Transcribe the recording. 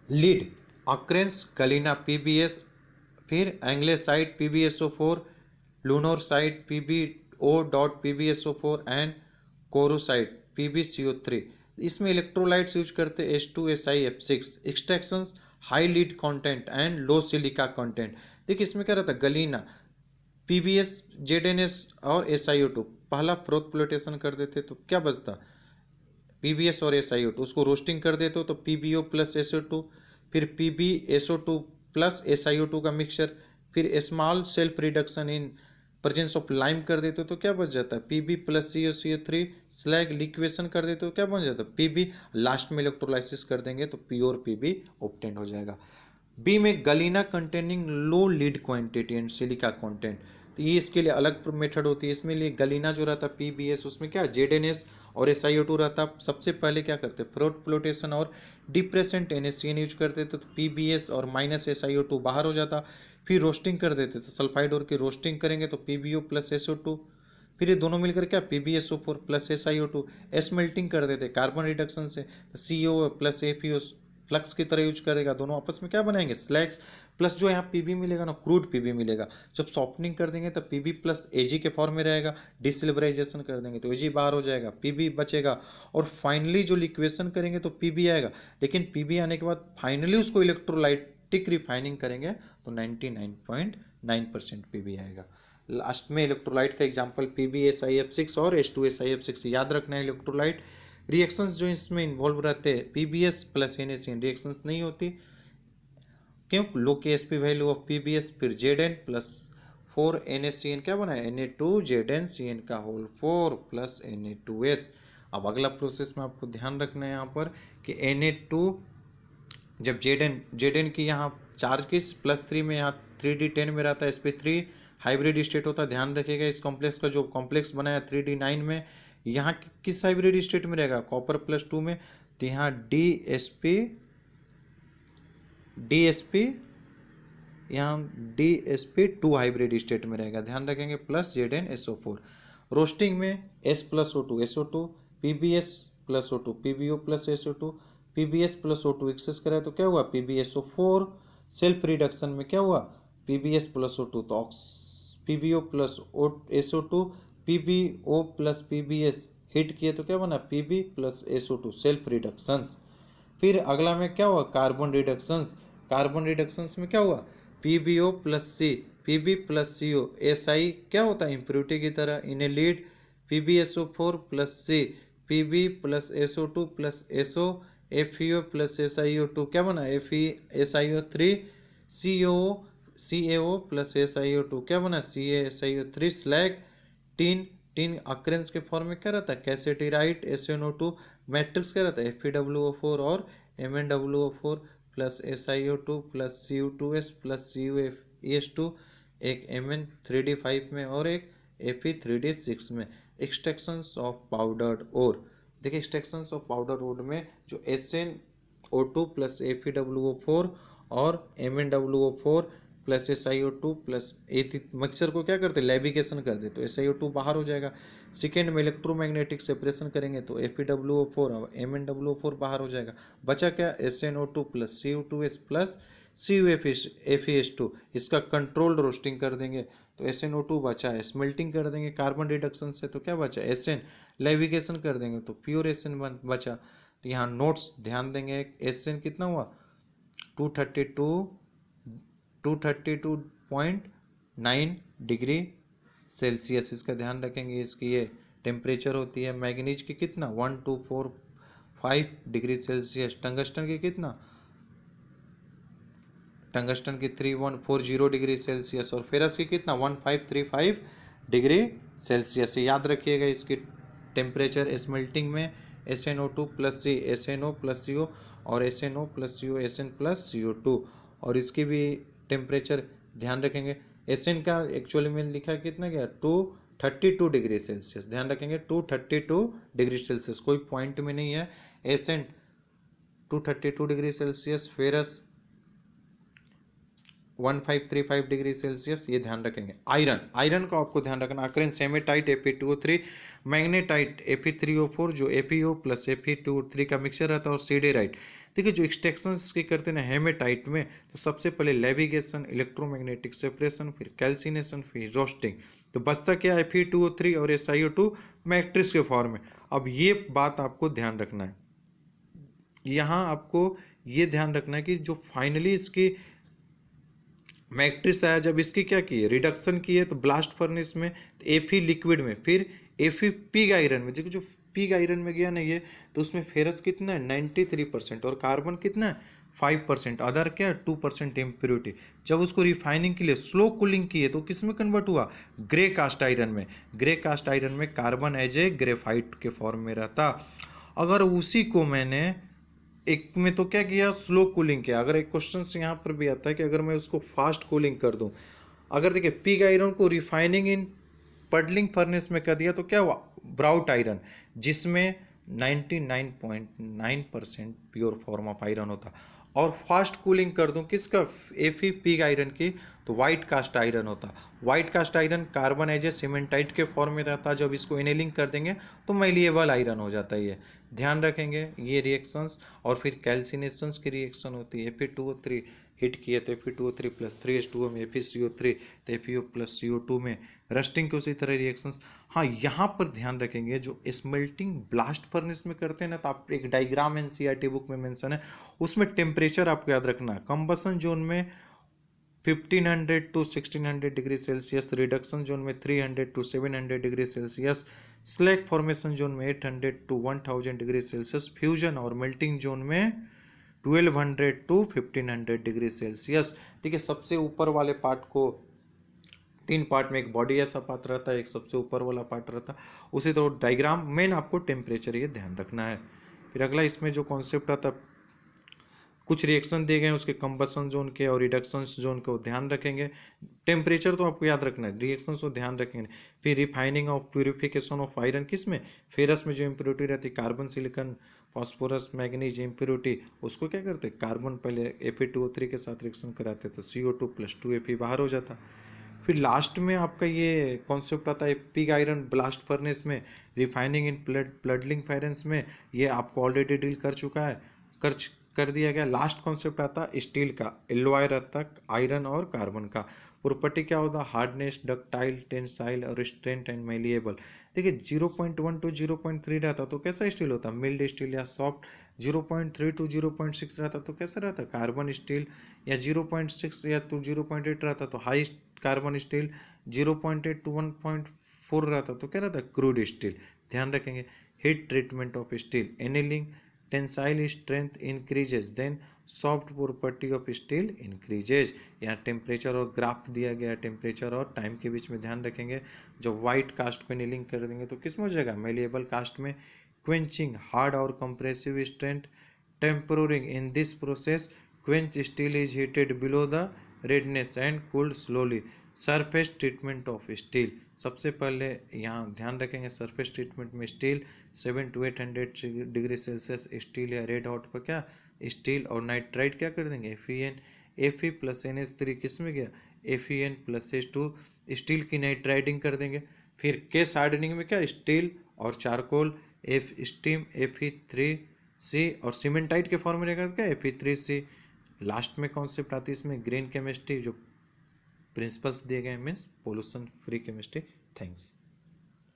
Lead occurrence Galina PBS, फिर एंग्लेसाइड पीबीएसओ4, लूनोरसाइड पीबीओ dot पीबीएसओ4 and कोरोसाइड पीबीसीओ3। इसमें electrolytes use करते H2SiF6। Extractions high lead content and low silica content. देखिए इसमें क्या रहता है, गलीना पीबीएस जेडएनएस और SiO2 पहला प्रोटप्लोटेशन कर देते तो क्या बचता, पीबीएस और SiO2, उसको रोस्टिंग कर देते हो तो PbO प्लस SO2, फिर PbSO2 प्लस SiO2 का मिक्सचर, फिर small self reduction in presence of lime कर देते हो तो क्या बच जाता है, Pb plus CO3 slag liquation कर देते हो क्या बन जाता है, Pb। लास्ट में इलेक्ट्रोलाइसिस कर देंगे तो प्योर Pb ऑब्टेन हो जाएगा। बी में galena containing low lead quantity and silica content, तो ये इसके लिए अलग मेथड होती है। इसमें लिए गलीना जो रहता है पीबीएस, उसमें क्या जेडएनएस और SiO2 रहता है। सबसे पहले क्या करते हैं, प्रोटप्लोटेशन और डिप्रेसेंट NaCN यूज करते थे तो पीबीएस और माइनस SiO2 बाहर हो जाता। फिर रोस्टिंग कर देते थे, सल्फाइड और की रोस्टिंग करेंगे तो PbO प्लस SO2, फिर ये दोनों मिलकर क्या PbSO4 प्लस SiO2 स्मेल्टिंग कर देते कार्बन रिडक्शन से CO प्लस APO फ्लक्स की तरह यूज करेगा, दोनों आपस में क्या बनाएंगे स्लैग्स, प्लस जो यहाँ पीबी मिलेगा ना क्रूड पीबी मिलेगा। जब सॉफ्टनिंग कर देंगे तब पीबी प्लस एजी के फॉर्म में रहेगा, डिसिल्वराइजेशन कर देंगे तो एजी बाहर हो जाएगा, पीबी बचेगा। और फाइनली जो लिक्वेशन करेंगे तो पीबी आएगा, लेकिन पीबी आने के बाद फाइनली उसको इलेक्ट्रोलाइटिक रिफाइनिंग करेंगे तो 99.9% पीबी आएगा। लास्ट में इलेक्ट्रोलाइट का एग्जांपल PbSiF6 और H2SiF6 याद रखना है। इलेक्ट्रोलाइट रिएक्शंस जो इसमें इन्वॉल्व रहते हैं पीबीएस प्लस NaCN रिएक्शंस नहीं होती, क्यों, लो KSP वैल्यू ऑफ पीबीएस, फिर Zn प्लस 4 NaCN क्या बना है Na2ZnCN का होल 4 प्लस Na2S। अब अगला प्रोसेस में आपको ध्यान रखना है यहाँ पर कि Na2 जब Zn की यहाँ चार्ज किस +3 में, यहाँ 3D10 में रहता है, sp3 हाइब्रिड स्टेट होता है। ध्यान रखिएगा इस कॉम्प्लेक्स का जो कॉम्प्लेक्स बनाया 3D9 में, यहाँ किस हाइब्रिड स्टेट में रहेगा, कॉपर +2 में, तो यहाँ DsP यहाँ DsP2 हाइब्रिड स्टेट में रहेगा, ध्यान रखेंगे, प्लस ZnSO4। रोस्टिंग में S plus O2 SO2, PbS plus O2 PbO plus SO2, PbS plus O2 excess करा तो क्या हुआ PbSO4। सेल्फ रिडक्शन में क्या हुआ PbS प्लस O2 तो PbO plus SO2, PbO plus PbS hit किए तो क्या बना Pb plus SO2 self reductions. फिर अगला में क्या हुआ कार्बन रिडक्शंस, कार्बन रिडक्शंस में क्या हुआ PbO plus C, Pb plus CO, SI क्या होता है इम्प्योरिटी की तरह, इन्हें lead PbSO4 plus C, Pb plus SO2 plus SO, FeO plus SiO2 क्या बना SiO3, CO CaO plus SiO2 क्या बना CaSiO3 स्लैग। टीन टीन अक्रेंस के फॉर्म में क्या रहता है कैसेटिराइट SnO2, मैट्रिक्स क्या रहता है FeWO4 और MnWO4 plus SiO2 plus Cu2S plus CuES2, एक Mn3D5 में और एक Fe3D6 में। एक्सट्रैक्शंस ऑफ पाउडर्ड ओर, देखिए एक्सट्रैक्शंस ऑफ पाउडर ओर में जो SnO2 प्लस FeWO4 और MnWO4 plus SiO2 plus mixture को क्या करते लेविगेशन कर दे तो SiO2 बाहर हो जाएगा। सेकेंड में इलेक्ट्रोमैग्नेटिक सेपरेशन करेंगे तो FeWO4 और MnWO4 बाहर हो जाएगा। बचा क्या SnO2 plus Cu2S plus CuFeS2, इसका कंट्रोल्ड रोस्टिंग कर देंगे तो SnO2 बचा है, स्मेल्टिंग कर देंगे कार्बन रिडक्शन से तो क्या बचा Sn, लेविगेशन कर देंगे तो प्योर Sn बचा। तो यहाँ नोट्स ध्यान देंगे, Sn कितना हुआ 232.9 डिग्री सेल्सियस, इसका ध्यान रखेंगे। इसकी ये टेम्परेचर होती है। मैग्नीज की कितना 1245 डिग्री सेल्सियस, टंगस्टन की कितना, टंगस्टन की 3140 डिग्री सेल्सियस और फेरस की कितना 1535 डिग्री सेल्सियस। याद रखिएगा इसकी टेम्परेचर। स्मेल्टिंग में SnO2 plus C, SnO plus CO और SnO plus CO, Sn plus CO2, और इसकी भी टेम्परेचर ध्यान रखेंगे। Sn का एक्चुअली में लिखा कितना गया 232 डिग्री सेल्सियस, ध्यान रखेंगे 232 डिग्री सेल्सियस, कोई पॉइंट में नहीं है। Sn 232 degree Celsius, ferrous 1535 degree Celsius, ये ध्यान रखेंगे। आयरन को आपको ध्यान रखना, occurrences haematite Fe2O3, magnetite Fe3O4 जो FeO प्लस Fe2O3 का मिक्सचर रहता है, और सीडेराइट। देखिए जो एक्सट्रैक्शंस की करते हैं हेमेटाइट में, तो सबसे पहले लेविगेशन, इलेक्ट्रोमैग्नेटिक सेपरेशन, फिर कैल्सिनेशन, फिर रोस्टिंग। तो बचता क्या है, Fe2O3 और SiO2 मैट्रिक्स के फॉर्म में। अब ये बात आपको ध्यान रखना है, यहाँ आपको ये ध्यान रखना है कि जो फाइनली इसकी मैट्रिक्स आया, जब इसकी क्या की है, रिडक्शन की है, तो ब्लास्ट फर्नेस में, Fe लिक्विड में, फिर Fe पिग आयरन में। देखो जो पिग आयरन में गया ना ये, तो उसमें फेरस कितना है 93% और कार्बन कितना है 5%, अदर क्या 2% इम्प्योरिटी। जब उसको रिफाइनिंग के लिए स्लो कूलिंग की है तो किस में कन्वर्ट हुआ, ग्रे कास्ट आयरन में। ग्रे कास्ट आयरन में कार्बन एज ए ग्रेफाइट के फॉर्म में रहता। अगर उसी को मैंने एक में तो क्या किया, स्लो कूलिंग किया। अगर एक क्वेश्चन यहाँ पर भी आता है कि अगर मैं उसको फास्ट कूलिंग कर दूं, अगर देखिए पिग आयरन को रिफाइनिंग इन पडलिंग फर्नेस में कर दिया तो क्या हुआ, ब्राउट आयरन, जिसमें 99.9% प्योर फॉर्म ऑफ आयरन होता। और फास्ट कूलिंग कर दूं किसका, Fe पिग आयरन की, तो वाइट कास्ट आयरन होता। White cast iron carbon as a cementite के फॉर्म में रहता है, जब इसको एनेलिंग कर देंगे तो मैलिएबल आयरन हो जाता है। ये ध्यान रखेंगे ये रिएक्शंस। और फिर कैल्सिनेशंस की रिएक्शन होती है, Fe2O3 हिट किए तो Fe2O3 प्लस 3H2O में FeCO3, तो FeO प्लस CO2 में रस्टिंग के उसी तरह रिएक्शंस। हाँ यहाँ पर ध्यान रखेंगे जो स्मेल्टिंग ब्लास्ट फर्नेस में करते हैं ना, तो आप एक डायग्राम NCERT बुक में मेंशन है, उसमें टेम्परेचर आपको याद रखना है। कंबसन जोन में 1500 to 1600 degree Celsius, reduction zone में 300 to 700 degree Celsius, slag formation zone में 800 टू 1000 डिग्री सेल्सियस, फ्यूजन और मेल्टिंग जोन में 1200 टू 1500 डिग्री सेल्सियस। ठीक है, सबसे ऊपर वाले पार्ट को 3 पार्ट में, एक बॉडी ऐसा पार्ट रहता है, एक सबसे ऊपर वाला पार्ट रहता है, उसी तरह डायग्राम मेन आपको टेम्परेचर ये ध्यान रखना है। फिर अगला इसमें जो कॉन्सेप्ट आता है, कुछ रिएक्शन दिए गए हैं उसके कंबसन जोन के और रिडक्शन जोन को ध्यान रखेंगे। टेम्परेचर तो आपको याद रखना है, रिएक्शन को ध्यान रखेंगे। फिर रिफाइनिंग और प्यूरिफिकेशन ऑफ आयरन किस में, फेरस में जो इम्प्योरिटी रहती है, carbon, silicon, phosphorus, manganese impurity, उसको क्या करते, कार्बन पहले Fe2O3 के साथ रिएक्शन कराते तो CO2 प्लस 2Fe बाहर हो जाता। फिर लास्ट में आपका ये कॉन्सेप्ट आता है पिग आयरन ब्लास्ट फर्नेस में, रिफाइनिंग इन प्लडलिंग फर्नेस में, ये आपको ऑलरेडी डील कर चुका है, कर दिया गया। लास्ट कॉन्सेप्ट आता है स्टील का, एलॉय रहता आयरन और कार्बन का। प्रॉपर्टी क्या होता, हार्डनेस, डक्टाइल, टेंसाइल और स्ट्रेंथ एंड मेलिएबल। देखिए 0.1 टू 0.3 रहता तो कैसा स्टील होता, मिल्ड स्टील या सॉफ्ट। 0.3 टू 0.6 रहता तो कैसा रहता, कार्बन स्टील। या 0.6 या तो 0.8 रहता तो हाई कार्बन स्टील। 0.8 टू 1.4 रहता तो क्या रहता, क्रूड स्टील। ध्यान रखेंगे। Heat treatment of steel, annealing, tensile strength increases, then soft property of steel increases. यहाँ टेम्परेचर और ग्राफ दिया गया है, टेम्परेचर और टाइम के बीच में ध्यान रखेंगे। जब वाइट कास्ट को एनीलिंग कर देंगे तो किस में हो जाएगा, मेलिएबल कास्ट में। क्वेंचिंग हार्ड और compressive strength, tempering in this process quench steel is heated below the redness and cooled slowly. Surface treatment of steel, सबसे पहले यहाँ ध्यान रखेंगे सरफेस ट्रीटमेंट में steel 700 to 800 degree Celsius steel या red hot पर क्या स्टील और नाइट्राइट क्या कर देंगे Fe प्लस NH3 किस में गया Fe प्लस H2, स्टील की नाइट्राइडिंग कर देंगे। फिर केस हार्डनिंग में क्या स्टील और चारकोल स्टीम Fe3C और सीमेंटाइट के फॉर्म में रहेगा क्या Fe3C। लास्ट में कॉन्सेप्ट आती है इसमें ग्रीन केमिस्ट्री, जो प्रिंसिपल्स दिए गए हैं means pollution free chemistry. Thanks.